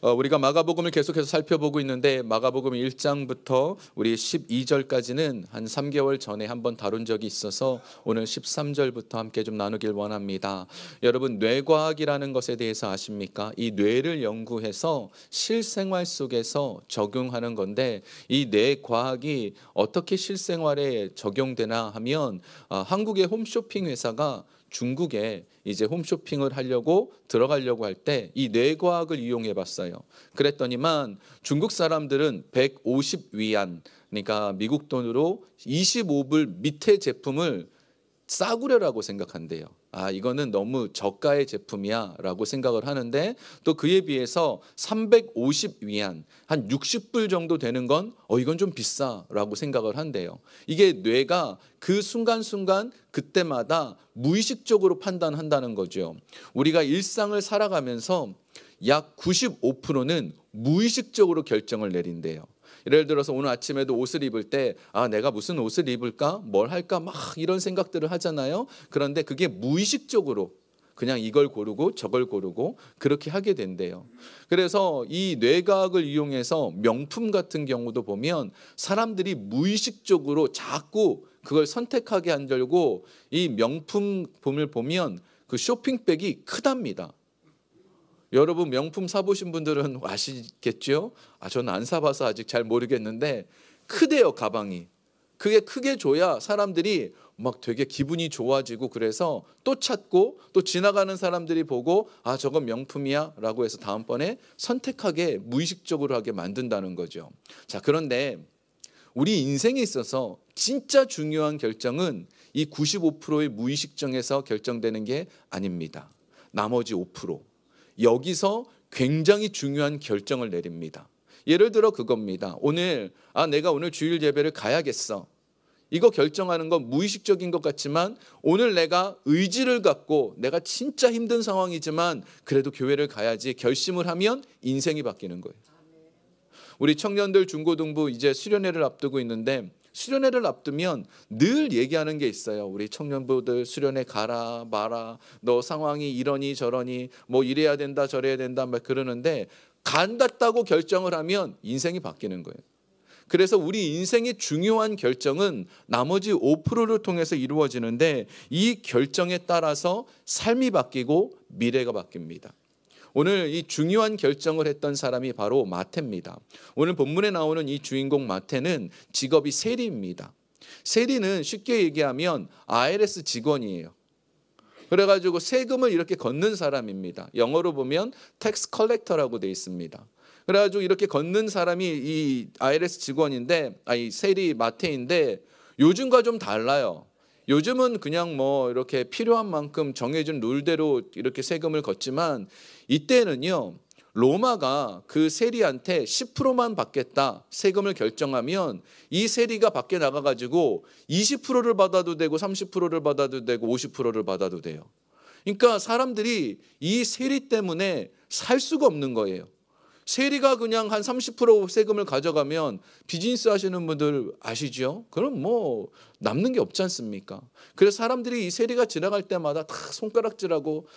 우리가 마가복음을 계속해서 살펴보고 있는데 마가복음 1장부터 우리 12절까지는 한 3개월 전에 한번 다룬 적이 있어서 오늘 13절부터 함께 좀 나누길 원합니다. 여러분, 뇌과학이라는 것에 대해서 아십니까? 이 뇌를 연구해서 실생활 속에서 적용하는 건데, 이 뇌과학이 어떻게 실생활에 적용되나 하면 한국의 홈쇼핑 회사가 중국에 이제 홈쇼핑을 하려고 들어가려고 할 때 이 뇌과학을 이용해 봤어요. 그랬더니만 중국 사람들은 150위안, 그러니까 미국 돈으로 25불 밑에 제품을 싸구려라고 생각한대요. 이거는 너무 저가의 제품이야 라고 생각을 하는데, 또 그에 비해서 350위안, 한 60불 정도 되는 건 이건 좀 비싸라고 생각을 한대요. 이게 뇌가 그 순간순간 그때마다 무의식적으로 판단한다는 거죠. 우리가 일상을 살아가면서 약 95%는 무의식적으로 결정을 내린대요. 예를 들어서 오늘 아침에도 옷을 입을 때 내가 무슨 옷을 입을까? 뭘 할까? 막 이런 생각들을 하잖아요. 그런데 그게 무의식적으로 그냥 이걸 고르고 저걸 고르고 그렇게 하게 된대요. 그래서 이 뇌과학을 이용해서 명품 같은 경우도 보면 사람들이 무의식적으로 자꾸 그걸 선택하게 한다고, 이 명품품을 보면 그 쇼핑백이 크답니다. 여러분, 명품 사보신 분들은 아시겠죠? 저는 안 사봐서 아직 잘 모르겠는데 크대요, 가방이. 그게 크게 줘야 사람들이 막 되게 기분이 좋아지고, 그래서 또 찾고, 또 지나가는 사람들이 보고 저건 명품이야 라고 해서 다음번에 선택하게 무의식적으로 하게 만든다는 거죠. 자, 그런데 우리 인생에 있어서 진짜 중요한 결정은 이 95%의 무의식정에서 결정되는 게 아닙니다. 나머지 5%. 여기서 굉장히 중요한 결정을 내립니다. 예를 들어 그겁니다. 오늘 내가 오늘 주일 예배를 가야겠어. 이거 결정하는 건 무의식적인 것 같지만, 오늘 내가 의지를 갖고 내가 진짜 힘든 상황이지만 그래도 교회를 가야지 결심을 하면 인생이 바뀌는 거예요. 우리 청년들 중고등부 이제 수련회를 앞두고 있는데, 수련회를 앞두면 늘 얘기하는 게 있어요. 우리 청년부들 수련회 가라 마라, 너 상황이 이러니 저러니 뭐 이래야 된다 저래야 된다 막 그러는데, 간다고 결정을 하면 인생이 바뀌는 거예요. 그래서 우리 인생의 중요한 결정은 나머지 5%를 통해서 이루어지는데, 이 결정에 따라서 삶이 바뀌고 미래가 바뀝니다. 오늘 이 중요한 결정을 했던 사람이 바로 마태입니다. 오늘 본문에 나오는 이 주인공 마태는 직업이 세리입니다. 세리는 쉽게 얘기하면 IRS 직원이에요. 그래가지고 세금을 이렇게 걷는 사람입니다. 영어로 보면 텍스 컬렉터라고 되어 있습니다. 그래가지고 이렇게 걷는 사람이 이 IRS 직원인데, 이 세리 마태인데, 요즘과 좀 달라요. 요즘은 그냥 뭐 이렇게 필요한 만큼 정해진 룰대로 이렇게 세금을 걷지만, 이때는요, 로마가 그 세리한테 10%만 받겠다 세금을 결정하면 이 세리가 밖에 나가가지고 20%를 받아도 되고 30%를 받아도 되고 50%를 받아도 돼요. 그러니까 사람들이 이 세리 때문에 살 수가 없는 거예요. 세리가 그냥 한 30% 세금을 가져가면 비즈니스 하시는 분들 아시죠? 그럼 뭐 남는 게 없지 않습니까? 그래서 사람들이 이 세리가 지나갈 때마다 다 손가락질하고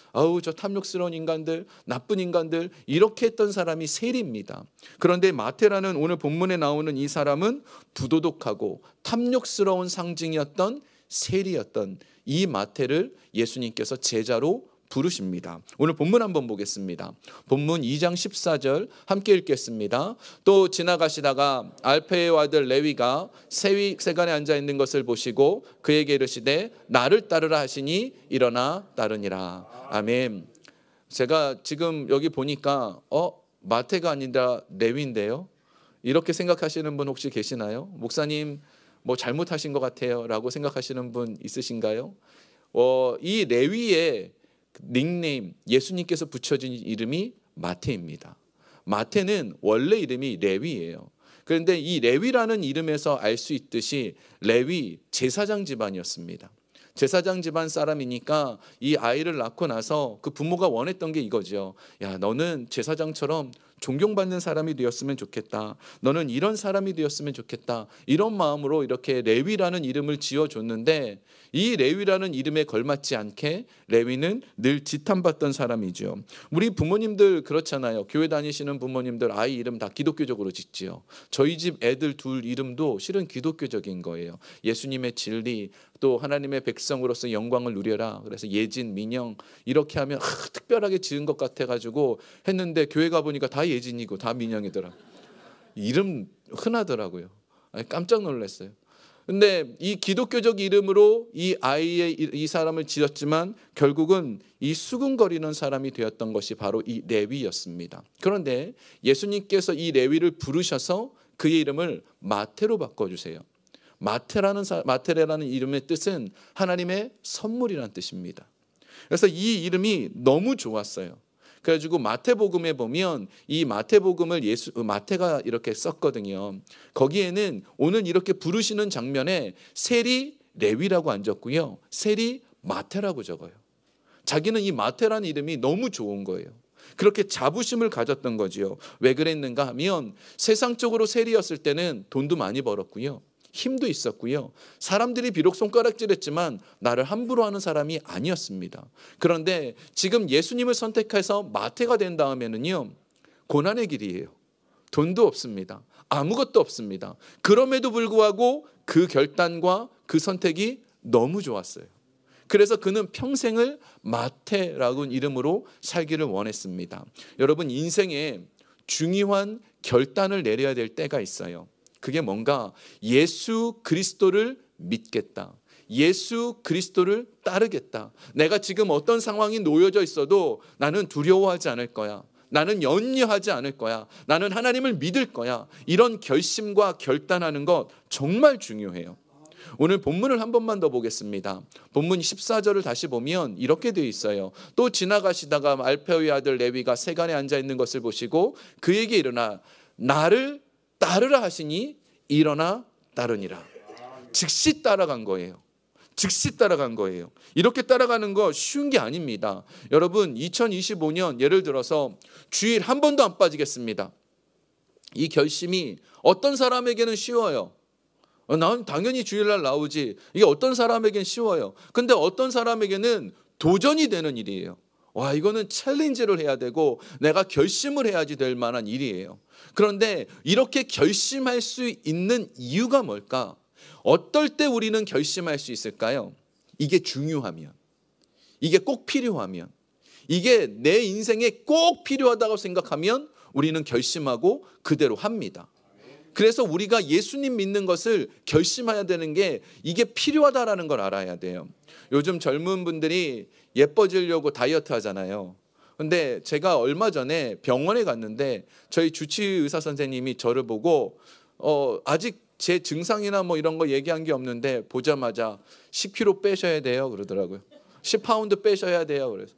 저 탐욕스러운 인간들, 나쁜 인간들, 이렇게 했던 사람이 세리입니다. 그런데 마태라는 오늘 본문에 나오는 이 사람은 부도덕하고 탐욕스러운 상징이었던 세리였던 이 마태를 예수님께서 제자로 부르십니다. 오늘 본문 한번 보겠습니다. 본문 2장 14절 함께 읽겠습니다. 또 지나가시다가 알페의 아들 레위가 세간에 앉아 있는 것을 보시고 그에게 이르시되 나를 따르라 하시니 일어나 따르니라. 아멘. 제가 지금 여기 보니까 마태가 아니라 레위인데요, 이렇게 생각하시는 분 혹시 계시나요? 목사님 뭐 잘못하신 것 같아요 라고 생각하시는 분 있으신가요? 이 레위의 닉네임, 예수님께서 붙여진 이름이 마태입니다. 마태는 원래 이름이 레위예요. 그런데 이 레위라는 이름에서 알 수 있듯이 레위 제사장 집안이었습니다. 제사장 집안 사람이니까 이 아이를 낳고 나서 그 부모가 원했던 게 이거죠. 야, 너는 제사장처럼 존경받는 사람이 되었으면 좋겠다. 너는 이런 사람이 되었으면 좋겠다. 이런 마음으로 이렇게 레위라는 이름을 지어줬는데 이 레위라는 이름에 걸맞지 않게 레위는 늘 지탄받던 사람이죠. 우리 부모님들 그렇잖아요. 교회 다니시는 부모님들 아이 이름 다 기독교적으로 짓지요. 저희 집 애들 둘 이름도 실은 기독교적인 거예요. 예수님의 진리, 또 하나님의 백성으로서 영광을 누려라. 그래서 예진, 민영 이렇게 하면 특별하게 지은 것 같아가지고 했는데 교회 가보니까 다 예진이고 다 민영이더라. 이름 흔하더라고요. 깜짝 놀랐어요. 근데 이 기독교적 이름으로 이 이 사람을 지었지만 결국은 이 수군거리는 사람이 되었던 것이 바로 이 레위였습니다. 그런데 예수님께서 이 레위를 부르셔서 그의 이름을 마태로 바꿔주세요. 마테라는 이름의 뜻은 하나님의 선물이라는 뜻입니다. 그래서 이 이름이 너무 좋았어요. 그래가지고 마태복음에 보면 이 마태복음을 마태가 이렇게 썼거든요. 거기에는 오늘 이렇게 부르시는 장면에 셀이 레위라고 안 적고요, 셀이 마태라고 적어요. 자기는 이 마태라는 이름이 너무 좋은 거예요. 그렇게 자부심을 가졌던 거지요. 왜 그랬는가 하면 세상적으로 셀이었을 때는 돈도 많이 벌었고요, 힘도 있었고요, 사람들이 비록 손가락질했지만 나를 함부로 하는 사람이 아니었습니다. 그런데 지금 예수님을 선택해서 마태가 된 다음에는요, 고난의 길이에요. 돈도 없습니다. 아무것도 없습니다. 그럼에도 불구하고 그 결단과 그 선택이 너무 좋았어요. 그래서 그는 평생을 마태라는 이름으로 살기를 원했습니다. 여러분, 인생에 중요한 결단을 내려야 될 때가 있어요. 그게 뭔가 예수 그리스도를 믿겠다, 예수 그리스도를 따르겠다. 내가 지금 어떤 상황이 놓여져 있어도 나는 두려워하지 않을 거야, 나는 염려하지 않을 거야, 나는 하나님을 믿을 거야. 이런 결심과 결단하는 것 정말 중요해요. 오늘 본문을 한 번만 더 보겠습니다. 본문 14절을 다시 보면 이렇게 되어 있어요. 또 지나가시다가 알페오의 아들 레위가 세간에 앉아 있는 것을 보시고 그에게 일어나 나를 따르라 하시니 일어나 따르니라. 즉시 따라간 거예요. 즉시 따라간 거예요. 이렇게 따라가는 거 쉬운 게 아닙니다. 여러분, 2025년 예를 들어서 주일 한 번도 안 빠지겠습니다. 이 결심이 어떤 사람에게는 쉬워요. 난 당연히 주일날 나오지. 이게 어떤 사람에게는 쉬워요. 근데 어떤 사람에게는 도전이 되는 일이에요. 와, 이거는 챌린지를 해야 되고 내가 결심을 해야지 될 만한 일이에요. 그런데 이렇게 결심할 수 있는 이유가 뭘까? 어떨 때 우리는 결심할 수 있을까요? 이게 중요하면, 이게 꼭 필요하면, 이게 내 인생에 꼭 필요하다고 생각하면 우리는 결심하고 그대로 합니다. 그래서 우리가 예수님 믿는 것을 결심해야 되는 게 이게 필요하다라는 걸 알아야 돼요. 요즘 젊은 분들이 예뻐지려고 다이어트 하잖아요. 근데 제가 얼마 전에 병원에 갔는데 저희 주치 의사 선생님이 저를 보고 아직 제 증상이나 뭐 이런 거 얘기한 게 없는데 보자마자 10kg 빼셔야 돼요 그러더라고요. 10파운드 빼셔야 돼요. 그래서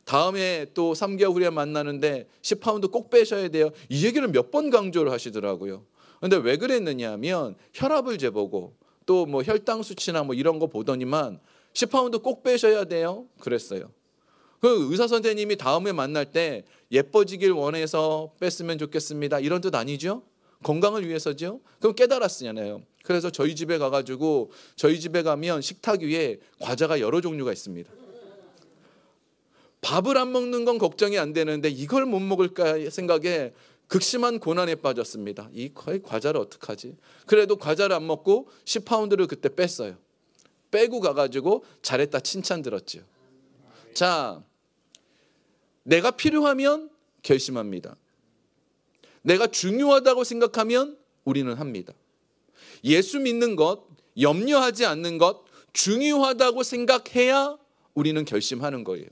다음에 또 3개월 후에 만나는데 10파운드 꼭 빼셔야 돼요. 이 얘기를 몇 번 강조를 하시더라고요. 근데 왜 그랬느냐 하면 혈압을 재보고 또 뭐 혈당 수치나 뭐 이런 거 보더니만 10파운드 꼭 빼셔야 돼요 그랬어요. 그 의사 선생님이 다음에 만날 때 예뻐지길 원해서 뺐으면 좋겠습니다 이런 뜻 아니죠? 건강을 위해서죠. 그럼 깨달았잖아요. 그래서 저희 집에 가가지고 저희 집에 가면 식탁 위에 과자가 여러 종류가 있습니다. 밥을 안 먹는 건 걱정이 안 되는데 이걸 못 먹을까 생각에 극심한 고난에 빠졌습니다. 이 과자를 어떡하지? 그래도 과자를 안 먹고 10파운드를 그때 뺐어요. 빼고 가가지고 잘했다 칭찬 들었죠. 자, 내가 필요하면 결심합니다. 내가 중요하다고 생각하면 우리는 합니다. 예수 믿는 것, 염려하지 않는 것, 중요하다고 생각해야 우리는 결심하는 거예요.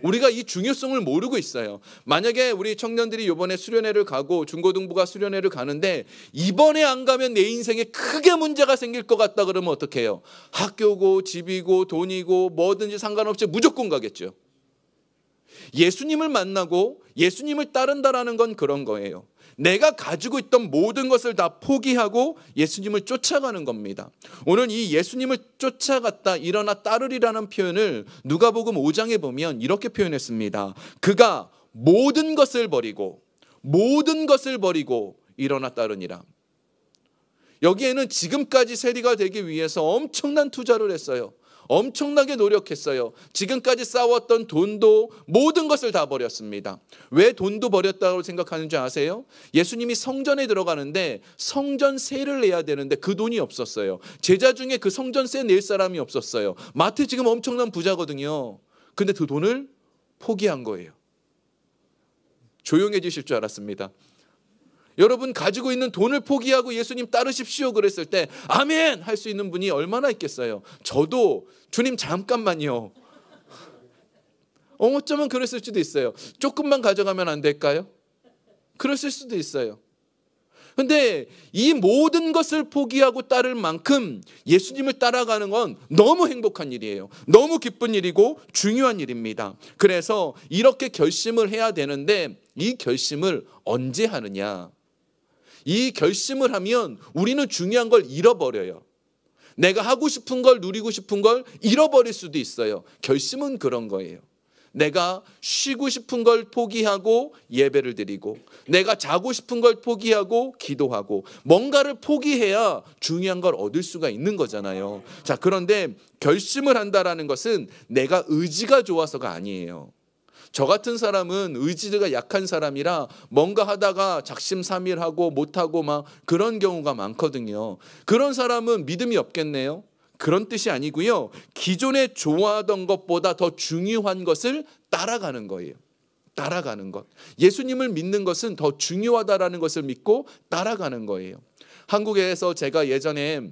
우리가 이 중요성을 모르고 있어요. 만약에 우리 청년들이 이번에 수련회를 가고 중고등부가 수련회를 가는데 이번에 안 가면 내 인생에 크게 문제가 생길 것 같다 그러면 어떻게 해요? 학교고 집이고 돈이고 뭐든지 상관없이 무조건 가겠죠. 예수님을 만나고 예수님을 따른다라는 건 그런 거예요. 내가 가지고 있던 모든 것을 다 포기하고 예수님을 쫓아가는 겁니다. 오늘 이 예수님을 쫓아갔다 일어나 따르리라는 표현을 누가복음 5장에 보면 이렇게 표현했습니다. 그가 모든 것을 버리고 모든 것을 버리고 일어나 따르니라. 여기에는 지금까지 세리가 되기 위해서 엄청난 투자를 했어요. 엄청나게 노력했어요. 지금까지 쌓았던 돈도 모든 것을 다 버렸습니다. 왜 돈도 버렸다고 생각하는지 아세요? 예수님이 성전에 들어가는데 성전세를 내야 되는데 그 돈이 없었어요. 제자 중에 그 성전세 낼 사람이 없었어요. 마태 지금 엄청난 부자거든요. 근데 그 돈을 포기한 거예요. 조용해지실 줄 알았습니다. 여러분, 가지고 있는 돈을 포기하고 예수님 따르십시오 그랬을 때 아멘 할 수 있는 분이 얼마나 있겠어요. 저도 주님 잠깐만요. 어쩌면 그랬을 수도 있어요. 조금만 가져가면 안 될까요? 그랬을 수도 있어요. 근데 이 모든 것을 포기하고 따를 만큼 예수님을 따라가는 건 너무 행복한 일이에요. 너무 기쁜 일이고 중요한 일입니다. 그래서 이렇게 결심을 해야 되는데 이 결심을 언제 하느냐? 이 결심을 하면 우리는 중요한 걸 잃어버려요. 내가 하고 싶은 걸, 누리고 싶은 걸 잃어버릴 수도 있어요. 결심은 그런 거예요. 내가 쉬고 싶은 걸 포기하고 예배를 드리고, 내가 자고 싶은 걸 포기하고 기도하고, 뭔가를 포기해야 중요한 걸 얻을 수가 있는 거잖아요. 자, 그런데 결심을 한다라는 것은 내가 의지가 좋아서가 아니에요. 저 같은 사람은 의지가 약한 사람이라 뭔가 하다가 작심삼일하고 못하고 막 그런 경우가 많거든요. 그런 사람은 믿음이 없겠네요. 그런 뜻이 아니고요. 기존에 좋아하던 것보다 더 중요한 것을 따라가는 거예요. 따라가는 것. 예수님을 믿는 것은 더 중요하다라는 것을 믿고 따라가는 거예요. 한국에서 제가 예전에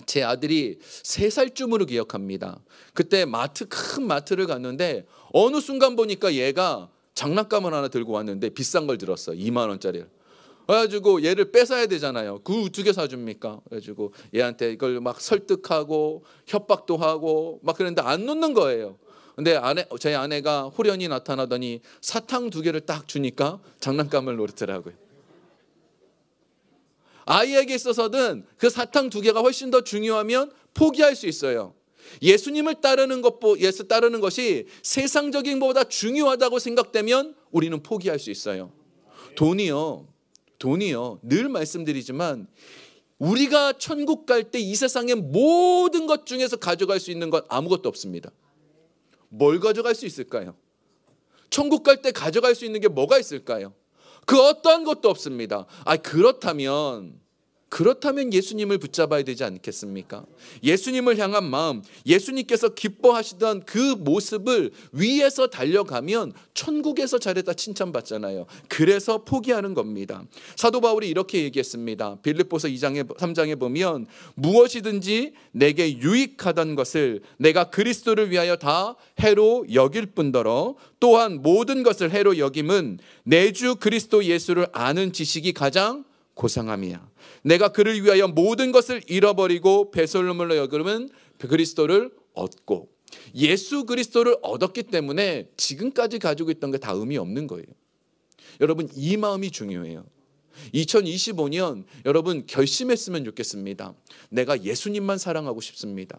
제 아들이 3살쯤으로 기억합니다. 그때 큰 마트를 갔는데 어느 순간 보니까 얘가 장난감을 하나 들고 왔는데 비싼 걸 들었어요. 2만 원짜리를. 그래가지고 얘를 뺏어야 되잖아요. 그 어떻게 사줍니까? 그래가지고 얘한테 이걸 막 설득하고 협박도 하고 막 그랬는데 안 놓는 거예요. 근데 제 아내가 호련히 나타나더니 사탕 2개를 딱 주니까 장난감을 놓더라고요. 아이에게 있어서는 그 사탕 2개가 훨씬 더 중요하면 포기할 수 있어요. 예수님을 따르는 것이 세상적인 것보다 중요하다고 생각되면 우리는 포기할 수 있어요. 돈이요. 늘 말씀드리지만 우리가 천국 갈 때 이 세상의 모든 것 중에서 가져갈 수 있는 건 아무것도 없습니다. 뭘 가져갈 수 있을까요? 천국 갈 때 가져갈 수 있는 게 뭐가 있을까요? 그 어떠한 것도 없습니다. 그렇다면 예수님을 붙잡아야 되지 않겠습니까? 예수님을 향한 마음, 예수님께서 기뻐하시던 그 모습을 위해서 달려가면 천국에서 잘했다 칭찬받잖아요. 그래서 포기하는 겁니다. 사도 바울이 이렇게 얘기했습니다. 빌립보서 3장에 보면 무엇이든지 내게 유익하던 것을 내가 그리스도를 위하여 다 해로 여길 뿐더러 또한 모든 것을 해로 여김은 내 주 그리스도 예수를 아는 지식이 가장 고상함이야. 내가 그를 위하여 모든 것을 잃어버리고 배설물로 여기면 그리스도를 얻고, 예수 그리스도를 얻었기 때문에 지금까지 가지고 있던 게 다 의미 없는 거예요. 여러분, 이 마음이 중요해요. 2025년 여러분 결심했으면 좋겠습니다. 내가 예수님만 사랑하고 싶습니다.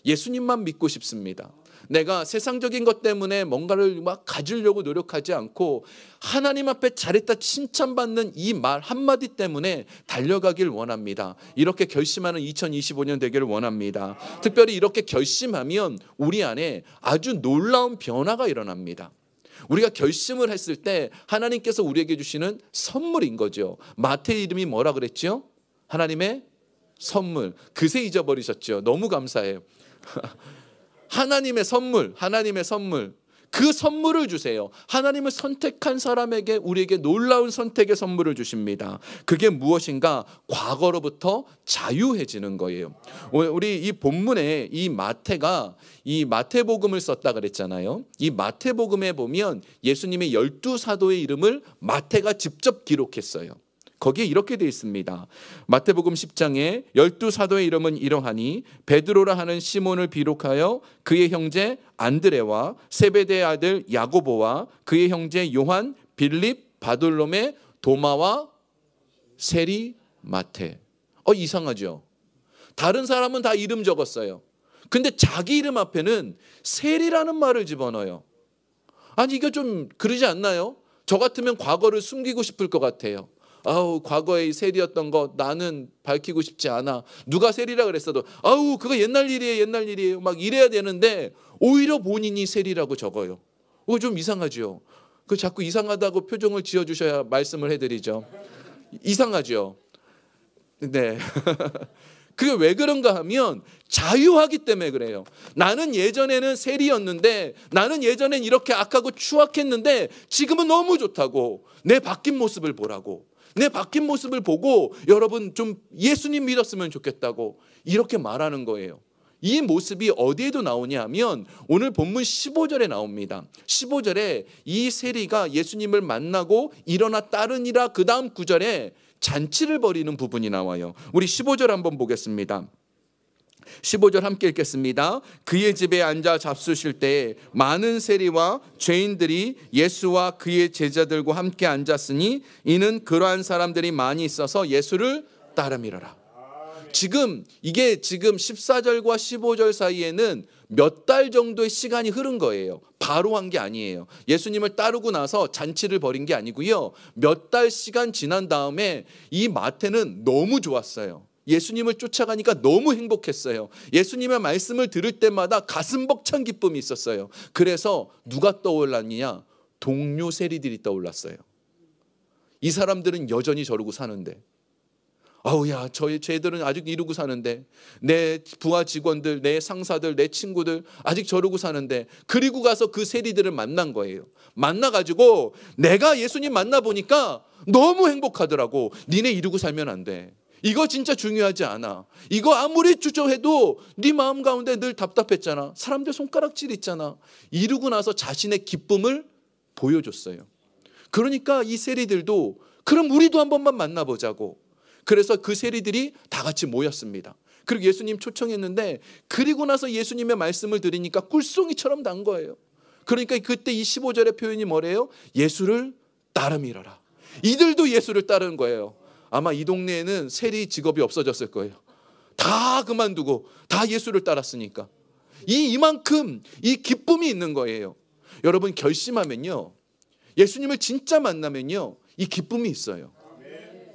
예수님만 믿고 싶습니다. 내가 세상적인 것 때문에 뭔가를 막 가지려고 노력하지 않고 하나님 앞에 잘했다 칭찬받는 이 말 한마디 때문에 달려가길 원합니다. 이렇게 결심하는 2025년 되기를 원합니다. 특별히 이렇게 결심하면 우리 안에 아주 놀라운 변화가 일어납니다. 우리가 결심을 했을 때 하나님께서 우리에게 주시는 선물인 거죠. 마태의 이름이 뭐라 그랬죠? 하나님의 선물. 그새 잊어버리셨죠? 너무 감사해요. 하나님의 선물. 그 선물을 주세요. 하나님을 선택한 사람에게 우리에게 놀라운 선택의 선물을 주십니다. 그게 무엇인가? 과거로부터 자유해지는 거예요. 우리 이 본문에 이 마태가 이 마태복음을 썼다 그랬잖아요. 이 마태복음에 보면 예수님의 12사도의 이름을 마태가 직접 기록했어요. 거기에 이렇게 되어 있습니다. 마태복음 10장에 12사도의 이름은 이러하니 베드로라 하는 시몬을 비롯하여 그의 형제 안드레와 세베대의 아들 야고보와 그의 형제 요한, 빌립, 바돌로메, 도마와 세리, 마태. 이상하죠? 다른 사람은 다 이름 적었어요. 근데 자기 이름 앞에는 세리라는 말을 집어넣어요. 아니 이거 좀 그러지 않나요? 저 같으면 과거를 숨기고 싶을 것 같아요. 아우, 과거의 세리였던 거 나는 밝히고 싶지 않아. 누가 세리라 그랬어도 아우, 그거 옛날 일이에요, 옛날 일이에요 막 이래야 되는데 오히려 본인이 세리라고 적어요. 그거 좀 이상하죠. 그 자꾸 이상하다고 표정을 지어주셔야 말씀을 해드리죠. 이상하죠. 네. 그게 왜 그런가 하면 자유하기 때문에 그래요. 나는 예전에는 세리였는데, 나는 예전엔 이렇게 악하고 추악했는데 지금은 너무 좋다고, 내 바뀐 모습을 보라고, 내 바뀐 모습을 보고 여러분 좀 예수님 믿었으면 좋겠다고 이렇게 말하는 거예요. 이 모습이 어디에도 나오냐 하면 오늘 본문 15절에 나옵니다. 15절에 이 세리가 예수님을 만나고 일어나 따르니라, 그 다음 9절에 잔치를 벌이는 부분이 나와요. 우리 15절 한번 보겠습니다. 15절 함께 읽겠습니다. 그의 집에 앉아 잡수실 때에 많은 세리와 죄인들이 예수와 그의 제자들과 함께 앉았으니 이는 그러한 사람들이 많이 있어서 예수를 따름이러라. 이게 지금 14절과 15절 사이에는 몇 달 정도의 시간이 흐른 거예요. 바로 한 게 아니에요. 예수님을 따르고 나서 잔치를 벌인 게 아니고요. 몇 달 시간 지난 다음에 이 마태는 너무 좋았어요. 예수님을 쫓아가니까 너무 행복했어요. 예수님의 말씀을 들을 때마다 가슴 벅찬 기쁨이 있었어요. 그래서 누가 떠올랐느냐? 동료 세리들이 떠올랐어요. 이 사람들은 여전히 저러고 사는데, 아우야, 쟤들은 아직 이러고 사는데, 내 부하 직원들, 내 상사들, 내 친구들 아직 저러고 사는데, 그리고 가서 그 세리들을 만난 거예요. 만나가지고 내가 예수님 만나보니까 너무 행복하더라고. 니네 이러고 살면 안 돼. 이거 진짜 중요하지 않아. 이거 아무리 주저해도 네 마음 가운데 늘 답답했잖아. 사람들 손가락질 있잖아. 이러고 나서 자신의 기쁨을 보여줬어요. 그러니까 이 세리들도 그럼 우리도 한 번만 만나보자고. 그래서 그 세리들이 다 같이 모였습니다. 그리고 예수님 초청했는데, 그리고 나서 예수님의 말씀을 들으니까 꿀송이처럼 난 거예요. 그러니까 그때 이 15절의 표현이 뭐래요? 예수를 따름이러라. 이들도 예수를 따른 거예요. 아마 이 동네에는 세리 직업이 없어졌을 거예요. 다 그만두고 다 예수를 따랐으니까. 이만큼 이 기쁨이 있는 거예요. 여러분, 결심하면요, 예수님을 진짜 만나면요, 이 기쁨이 있어요.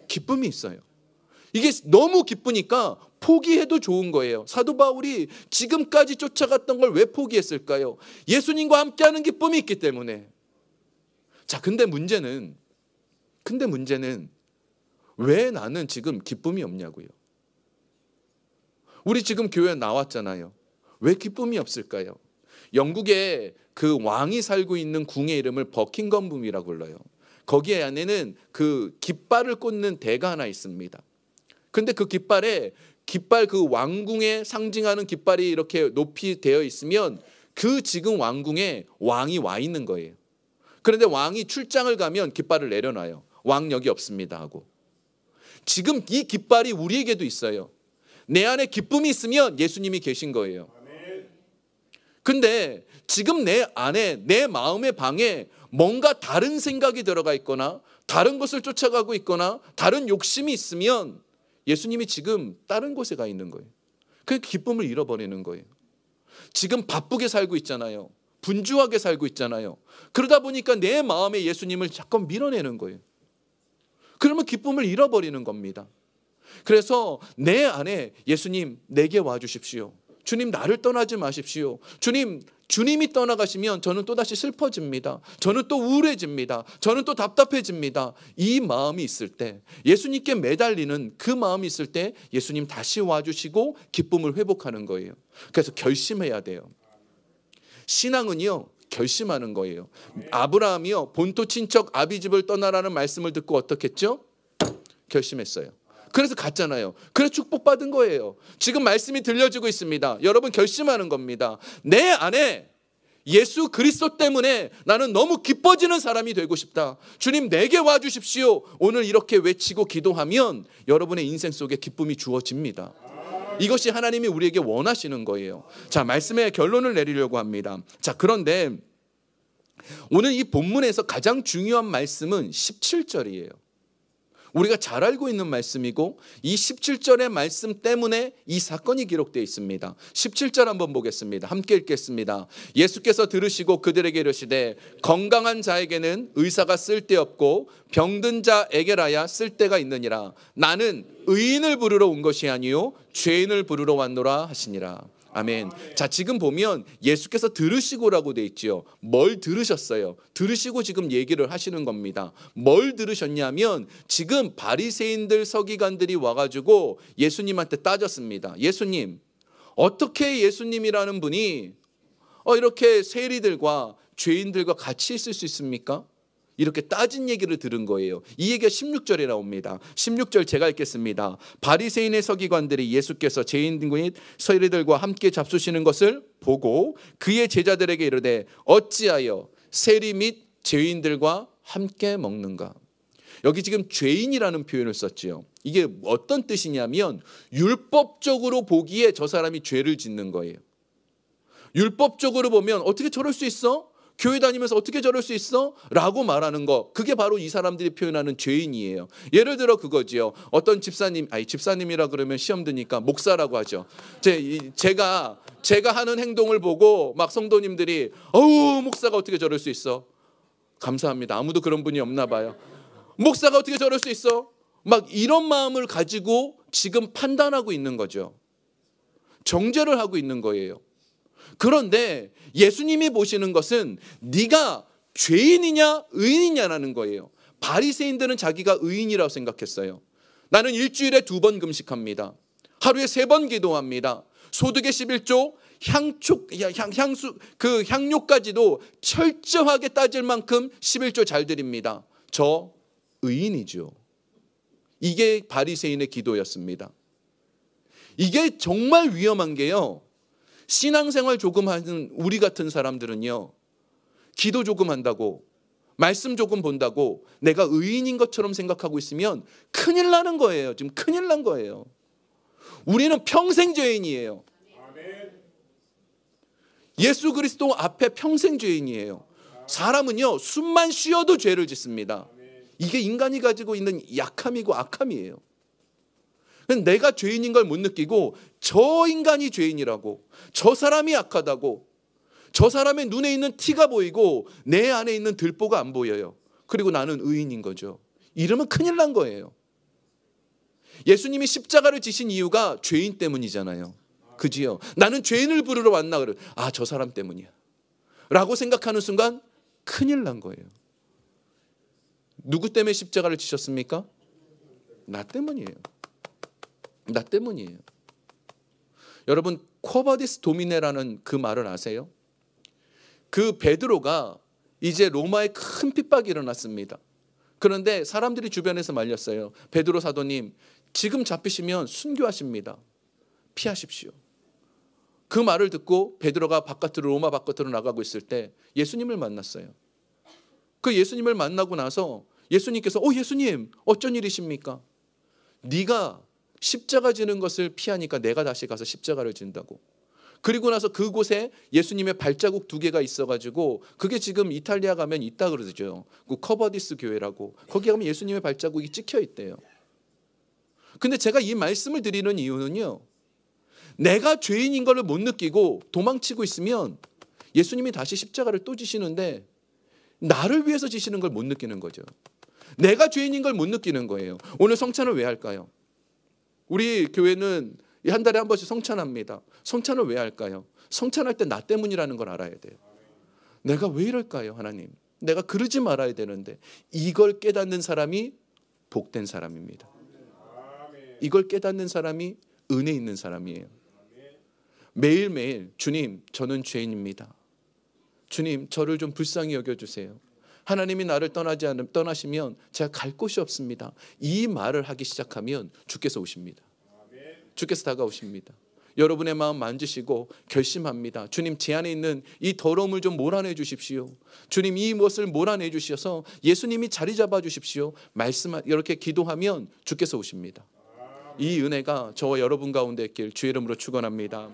기쁨이 있어요. 이게 너무 기쁘니까 포기해도 좋은 거예요. 사도 바울이 지금까지 쫓아갔던 걸 왜 포기했을까요? 예수님과 함께하는 기쁨이 있기 때문에. 자, 근데 문제는 왜 나는 지금 기쁨이 없냐고요. 우리 지금 교회 나왔잖아요. 왜 기쁨이 없을까요? 영국에 그 왕이 살고 있는 궁의 이름을 버킹엄宮이라고 불러요. 거기에 안에는 그 깃발을 꽂는 대가 하나 있습니다. 근데 그 깃발 그 왕궁에 상징하는 깃발이 이렇게 높이 되어 있으면 그 지금 왕궁에 왕이 와 있는 거예요. 그런데 왕이 출장을 가면 깃발을 내려놔요. 왕 여기 없습니다 하고. 지금 이 깃발이 우리에게도 있어요. 내 안에 기쁨이 있으면 예수님이 계신 거예요. 근데 지금 내 안에, 내 마음의 방에 뭔가 다른 생각이 들어가 있거나 다른 것을 쫓아가고 있거나 다른 욕심이 있으면 예수님이 지금 다른 곳에 가 있는 거예요. 그 기쁨을 잃어버리는 거예요. 지금 바쁘게 살고 있잖아요. 분주하게 살고 있잖아요. 그러다 보니까 내 마음에 예수님을 자꾸 밀어내는 거예요. 그러면 기쁨을 잃어버리는 겁니다. 그래서 내 안에 예수님, 내게 와주십시오. 주님, 나를 떠나지 마십시오. 주님이 떠나가시면 저는 또다시 슬퍼집니다. 저는 또 우울해집니다. 저는 또 답답해집니다. 이 마음이 있을 때, 예수님께 매달리는 그 마음이 있을 때 예수님 다시 와주시고 기쁨을 회복하는 거예요. 그래서 결심해야 돼요. 신앙은요, 결심하는 거예요. 아브라함이요, 본토 친척 아비집을 떠나라는 말씀을 듣고 어떻게 했죠? 결심했어요. 그래서 갔잖아요. 그래서 축복받은 거예요. 지금 말씀이 들려지고 있습니다. 여러분, 결심하는 겁니다. 내 안에 예수 그리스도 때문에 나는 너무 기뻐지는 사람이 되고 싶다. 주님, 내게 와주십시오. 오늘 이렇게 외치고 기도하면 여러분의 인생 속에 기쁨이 주어집니다. 이것이 하나님이 우리에게 원하시는 거예요. 자, 말씀의 결론을 내리려고 합니다. 자, 그런데 오늘 이 본문에서 가장 중요한 말씀은 17절이에요. 우리가 잘 알고 있는 말씀이고 이 17절의 말씀 때문에 이 사건이 기록되어 있습니다. 17절 한번 보겠습니다. 함께 읽겠습니다. 예수께서 들으시고 그들에게 이르시되 건강한 자에게는 의사가 쓸데없고 병든 자에게라야 쓸데가 있느니라. 나는 의인을 부르러 온 것이 아니요 죄인을 부르러 왔노라 하시니라. 아멘. 자, 지금 보면 예수께서 들으시고라고 돼 있지요. 뭘 들으셨어요? 들으시고 지금 얘기를 하시는 겁니다. 뭘 들으셨냐면 지금 바리새인들 서기관들이 와가지고 예수님한테 따졌습니다. 예수님, 어떻게 예수님이라는 분이 이렇게 세리들과 죄인들과 같이 있을 수 있습니까? 이렇게 따진 얘기를 들은 거예요. 이 얘기가 16절에 나옵니다. 16절 제가 읽겠습니다. 바리새인의 서기관들이 예수께서 죄인과 세리들과 함께 잡수시는 것을 보고 그의 제자들에게 이르되 어찌하여 세리 및 죄인들과 함께 먹는가? 여기 지금 죄인이라는 표현을 썼지요. 이게 어떤 뜻이냐면 율법적으로 보기에 저 사람이 죄를 짓는 거예요. 율법적으로 보면 어떻게 저럴 수 있어? 교회 다니면서 어떻게 저럴 수 있어? 라고 말하는 거, 그게 바로 이 사람들이 표현하는 죄인이에요. 예를 들어 그거지요. 어떤 집사님이라 그러면 시험 드니까 목사라고 하죠. 제가 하는 행동을 보고 막 성도님들이 어우 목사가 어떻게 저럴 수 있어? 감사합니다. 아무도 그런 분이 없나 봐요. 목사가 어떻게 저럴 수 있어? 막 이런 마음을 가지고 지금 판단하고 있는 거죠. 정죄를 하고 있는 거예요. 그런데 예수님이 보시는 것은 네가 죄인이냐 의인이냐라는 거예요. 바리새인들은 자기가 의인이라고 생각했어요. 나는 일주일에 2번 금식합니다. 하루에 3번 기도합니다. 소득의 11조 향료까지도 철저하게 따질 만큼 11조 잘 드립니다. 저 의인이죠. 이게 바리새인의 기도였습니다. 이게 정말 위험한 게요. 신앙생활 조금 하는 우리 같은 사람들은요, 기도 조금 한다고 말씀 조금 본다고 내가 의인인 것처럼 생각하고 있으면 큰일 나는 거예요. 지금 큰일 난 거예요. 우리는 평생 죄인이에요. 예수 그리스도 앞에 평생 죄인이에요. 사람은요 숨만 쉬어도 죄를 짓습니다. 이게 인간이 가지고 있는 약함이고 악함이에요. 내가 죄인인 걸 못 느끼고 저 인간이 죄인이라고, 저 사람이 악하다고, 저 사람의 눈에 있는 티가 보이고 내 안에 있는 들보가 안 보여요. 그리고 나는 의인인 거죠. 이러면 큰일 난 거예요. 예수님이 십자가를 지신 이유가 죄인 때문이잖아요. 그지요? 나는 죄인을 부르러 왔나 그래. 저 사람 때문이야 라고 생각하는 순간 큰일 난 거예요. 누구 때문에 십자가를 지셨습니까? 나 때문이에요. 나 때문이에요. 여러분, 쿼바디스 도미네라는 그 말을 아세요? 그 베드로가 이제 로마에 큰 핍박이 일어났습니다. 그런데 사람들이 주변에서 말렸어요. 베드로 사도님, 지금 잡히시면 순교하십니다. 피하십시오. 그 말을 듣고 베드로가 로마 바깥으로 나가고 있을 때 예수님을 만났어요. 그 예수님을 만나고 나서 예수님께서 예수님 어쩐 일이십니까? 네가 십자가 지는 것을 피하니까 내가 다시 가서 십자가를 진다고. 그리고 나서 그곳에 예수님의 발자국 2개가 있어가지고 그게 지금 이탈리아 가면 있다 그러죠. 그 커버디스 교회라고. 거기 가면 예수님의 발자국이 찍혀 있대요. 근데 제가 이 말씀을 드리는 이유는요, 내가 죄인인 걸 못 느끼고 도망치고 있으면 예수님이 다시 십자가를 또 지시는데 나를 위해서 지시는 걸 못 느끼는 거죠. 내가 죄인인 걸 못 느끼는 거예요. 오늘 성찬을 왜 할까요? 우리 교회는 한 달에 한 번씩 성찬합니다. 성찬을 왜 할까요? 성찬할 때 나 때문이라는 걸 알아야 돼요. 내가 왜 이럴까요, 하나님? 내가 그러지 말아야 되는데. 이걸 깨닫는 사람이 복된 사람입니다. 이걸 깨닫는 사람이 은혜 있는 사람이에요. 매일매일 주님, 저는 죄인입니다. 주님, 저를 좀 불쌍히 여겨주세요. 하나님이 나를 떠나시면 제가 갈 곳이 없습니다. 이 말을 하기 시작하면 주께서 오십니다. 주께서 다가오십니다. 여러분의 마음 만지시고 결심합니다. 주님, 제 안에 있는 이 더러움을 좀 몰아내 주십시오. 주님, 이 무엇을 몰아내 주셔서 예수님이 자리 잡아 주십시오. 이렇게 기도하면 주께서 오십니다. 이 은혜가 저와 여러분 가운데 있길 주의 이름으로 축원합니다.